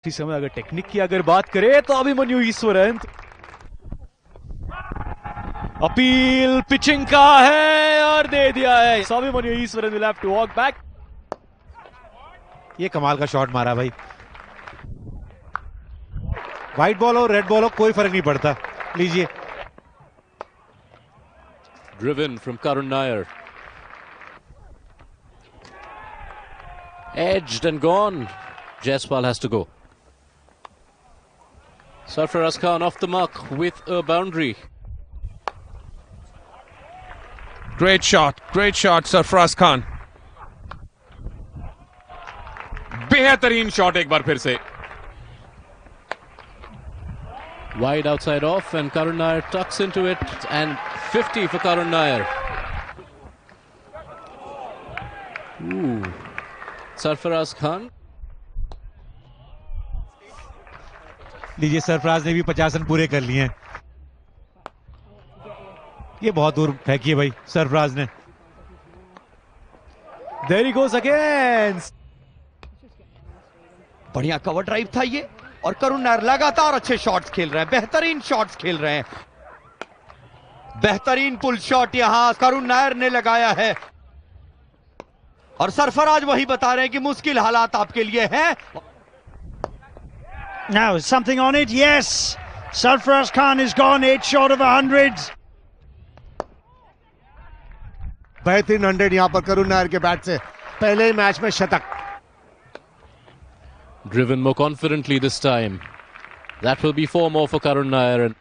इस समय अगर टेक्निक की अगर बात करें तो अभिमन्यु ईश्वरन अपील पिचिंग का है और दे दिया है। Abhimanyu Easwaran will have to walk back. ये कमाल का शॉट मारा भाई। व्हाइट बॉल हो रेड बॉल हो कोई फर्क नहीं पड़ता। लीजिए। Driven from Karun Nair. Edged and gone. Jaiswal has to go. Sarfaraz Khan off the mark with a boundary. Great shot, Sarfaraz Khan. बेहतरीन शॉट एक बार फिर से। Wide outside off and Karun Nair tucks into it and 50 for Karun Nair. Ooh. Sarfaraz Khan. लीजिए सरफराज ने भी 50 run पूरे कर लिए हैं। ये बहुत दूर फेंकी है भाई सरफराज ने। There he goes again. बढ़िया कवर ड्राइव था ये और करुण नायर लगातार अच्छे शॉट्स खेल रहे हैं, बेहतरीन शॉट्स खेल रहे हैं। बेहतरीन पुल शॉट यहां करुण नायर ने लगाया है और सरफराज वही बता रहे हैं कि मुश्किल हालात आपके लिए हैं। Now, something on it? Yes. Sarfaraz Khan is gone 8 short of 100. बेहतरीन 100 यहां पर करुण नायर के बैट से पहले ही मैच में शतक। Driven more confidently this time. That will be 4 more for Karun Nair. And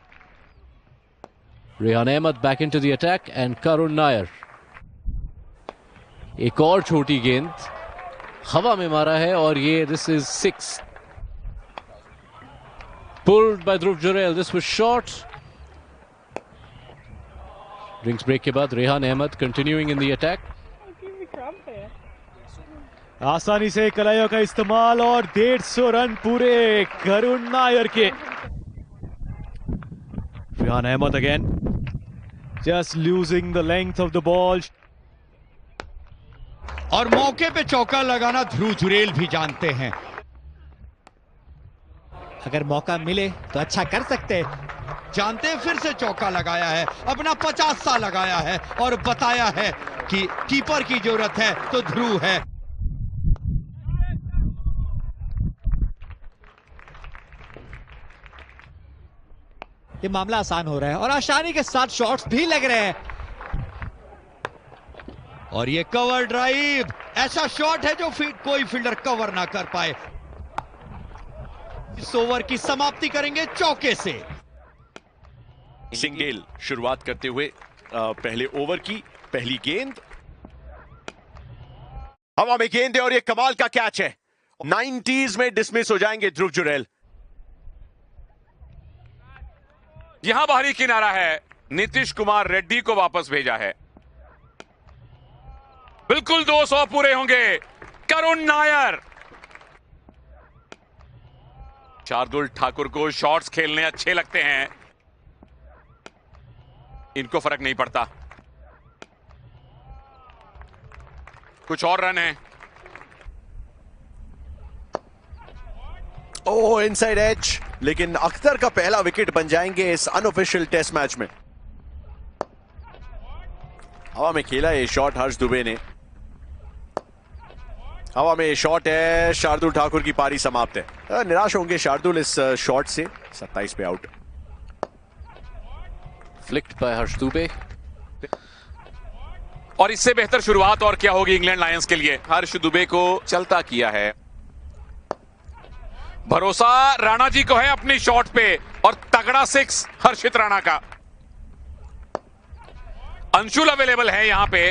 Rehan Ahmed back into the attack and Karun Nair. एक और छोटी गेंद हवा में मारा है और ये this is 6. Pulled by Dhruv Jurel. This was short. Drinks break के बाद Rehan Ahmed continuing in the attack. आसानी से कलाइयों का इस्तेमाल और 150 रन पूरे करुण नायर के। Rehan Ahmed again just losing the length of the ball. और मौके पे चौका लगाना ध्रुव जुरेल भी जानते हैं। अगर मौका मिले तो अच्छा कर सकते हैं। जानते हैं फिर से चौका लगाया है, अपना 50 सा लगाया है और बताया है कि कीपर की जरूरत है तो ध्रुव है। ये मामला आसान हो रहा है और आसानी के साथ शॉट्स भी लग रहे हैं। और ये कवर ड्राइव ऐसा शॉट है जो कोई फील्डर कवर ना कर पाए। इस ओवर की समाप्ति करेंगे चौके से। सिंगेल शुरुआत करते हुए पहले ओवर की पहली गेंद हवा में गेंद है और ये कमाल का कैच है। 90s में डिसमिस हो जाएंगे ध्रुव जुरेल। यहां बाहरी किनारा है, नीतीश कुमार रेड्डी को वापस भेजा है। बिल्कुल 200 पूरे होंगे करुण नायर। शार्दुल ठाकुर को शॉट्स खेलने अच्छे लगते हैं, इनको फर्क नहीं पड़ता। कुछ और रन है। ओह इनसाइड एज, लेकिन अख्तर का पहला विकेट बन जाएंगे इस अनऑफिशियल टेस्ट मैच में। हवा में खेला ये शॉट हर्ष दुबे ने। हवा में शॉट है, शार्दुल ठाकुर की पारी समाप्त है। निराश होंगे शार्दुल इस शॉट से। 27 पे out. Flicked by Harsh Dubey. और इससे बेहतर शुरुआत और क्या होगी इंग्लैंड लायंस के लिए। हर्ष दुबे को चलता किया है। भरोसा राणा जी को है अपनी शॉट पे और तगड़ा 6 हर्षित राणा का। अंशुल अवेलेबल है यहां पे।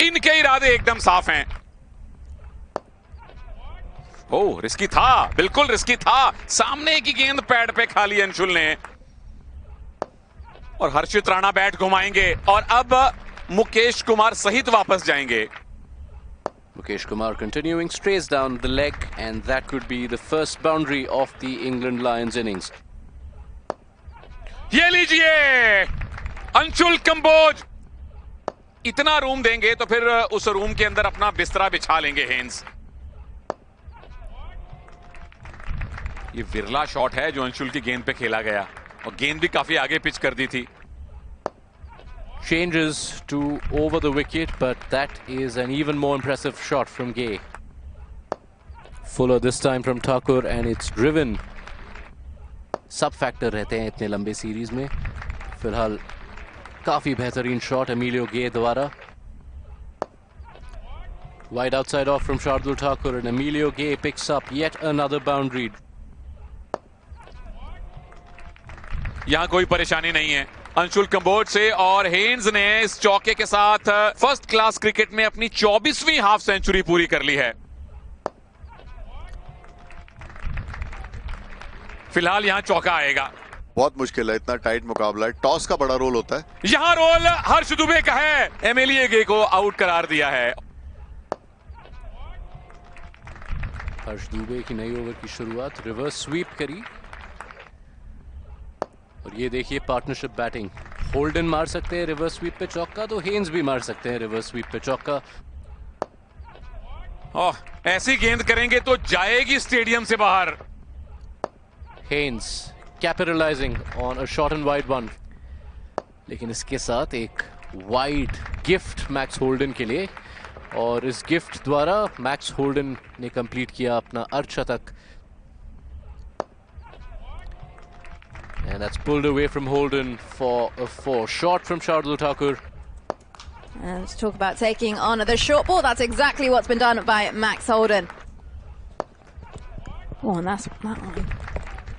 इनके इरादे एकदम साफ हैं। ओह रिस्की था, बिल्कुल रिस्की था। सामने की गेंद पैड पे खा ली अंशुल ने और हर्षित राणा बैट घुमाएंगे और अब मुकेश कुमार सहित वापस जाएंगे। Mukesh Kumar continuing strays down the leg and that could be the first boundary of the England Lions innings. ये लीजिए अंशुल कंबोज। इतना रूम देंगे तो फिर उस रूम के अंदर अपना बिस्तरा बिछा लेंगे हेन्स। ये विरला शॉट है जो अंशुल की गेंद पे खेला गया और गेंद भी काफी आगे पिच कर दी थी. Changes to over the wicket, but that is an even more impressive shot from Gay. Fuller this time from Thakur, and it's driven. सब फैक्टर रहते हैं इतने लंबे सीरीज में. फिलहाल काफी बेहतरीन शॉट एमिलियो गे द्वारा. Wide outside off from Shardul Thakur, and Emilio Gay picks up yet another boundary. यहां कोई परेशानी नहीं है अंशुल कंबोज से, और हेन्स ने इस चौके के साथ फर्स्ट क्लास क्रिकेट में अपनी 24वीं हाफ सेंचुरी पूरी कर ली है. फिलहाल यहां चौका आएगा. बहुत मुश्किल है, इतना टाइट मुकाबला है. टॉस का बड़ा रोल होता है. यहां रोल हर्ष दुबे का है. एमिलियो गे को आउट करार दिया है. हर्ष दुबे की नई ओवर की शुरुआत, रिवर्स स्वीप करी, और ये देखिए पार्टनरशिप बैटिंग. होल्डन मार सकते हैं रिवर्स स्वीप पे चौका, तो हेन्स भी मार सकते हैं रिवर्स स्वीप पे चौका. ऐसी गेंद करेंगे तो जाएगी स्टेडियम से बाहर. Hence capitalising on a short and wide one, लेकिन इसके साथ एक वाइड गिफ्ट मैक्स होल्डन के लिए, और इस गिफ्ट द्वारा मैक्स होल्डन ने कंप्लीट किया अपना अर्धशतक. And that's pulled away from Holden for a 4. Shot from Shardul Thakur. And let's talk about taking on the short ball. That's exactly what's been done by Max Holden. Oh, and that one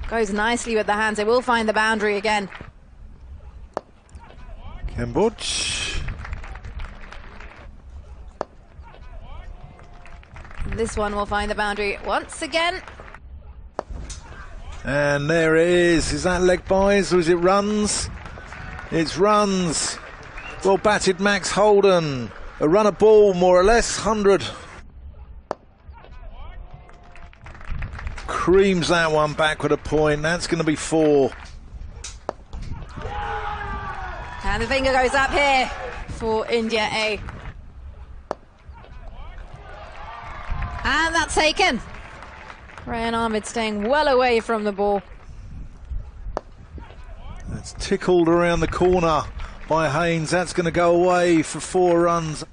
goes nicely with the hands. They will find the boundary again. Kemboj. This one will find the boundary once again. And there it is. Is that leg buys or is it runs? It's runs. Well batted Max Holden. A run of ball, more or less, 100. Creams that one back with a point. That's going to be 4. And the finger goes up here for India A. And that's taken. Ryan Ahmed staying well away from the ball. That's tickled around the corner by Haynes. That's going to go away for 4 runs.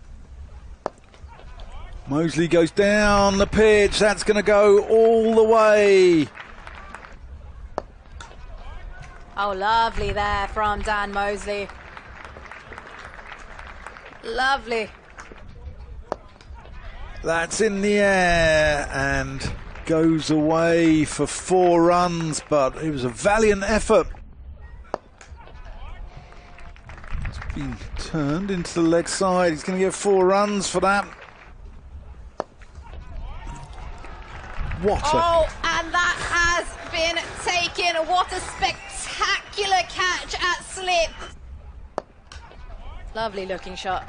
Mosley goes down the pitch. That's going to go all the way. Oh, lovely there from Dan Mosley. Lovely. That's in the air and goes away for 4 runs, but it was a valiant effort. It's been turned into the leg side. He's going to get 4 runs for that. What a... Oh, and that has been taken. What a spectacular catch at slip. Lovely looking shot.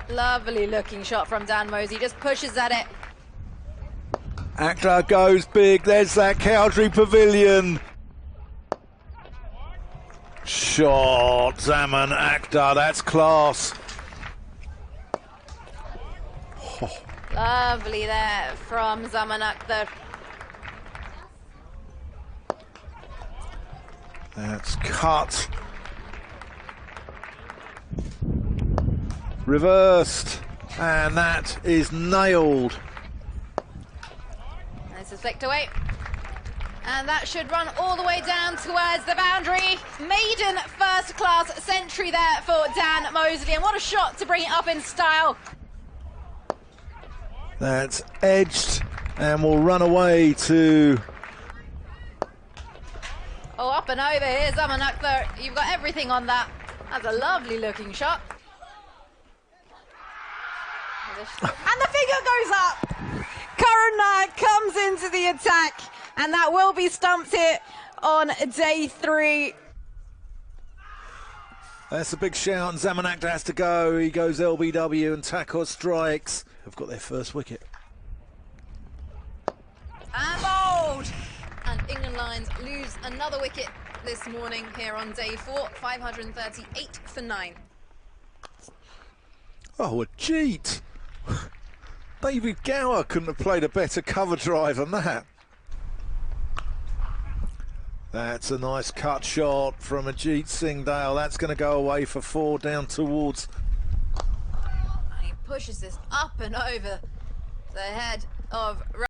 Lovely looking shot from Dan Mosley. Just pushes at it. Akhtar goes big. There's that Cowdrey Pavilion. Shot, Zaman Akhtar. That's class. Oh. Lovely there from Zaman Akhtar. That's cut. Reversed. And that is nailed. This is flicked away. And that should run all the way down towards the boundary. Maiden first class century there for Dan Mosley. And what a shot to bring it up in style. That's edged and will run away to... Oh, up and over here, Zaman Akhtar. You've got everything on that. That's a lovely looking shot. And the finger goes up. Karan Nair comes into the attack, and that will be stumped here on day 3. That's a big shout, and Zaman Akhtar has to go. He goes LBW, and Thakur strikes. They've got their first wicket. And bowled. And England Lions lose another wicket this morning here on day 4, 538 for 9. Oh, a cheat. David Gower couldn't have played a better cover drive than that. That's a nice cut shot from Ajit Singh Dale. That's going to go away for 4 down towards. He pushes this up and over the head of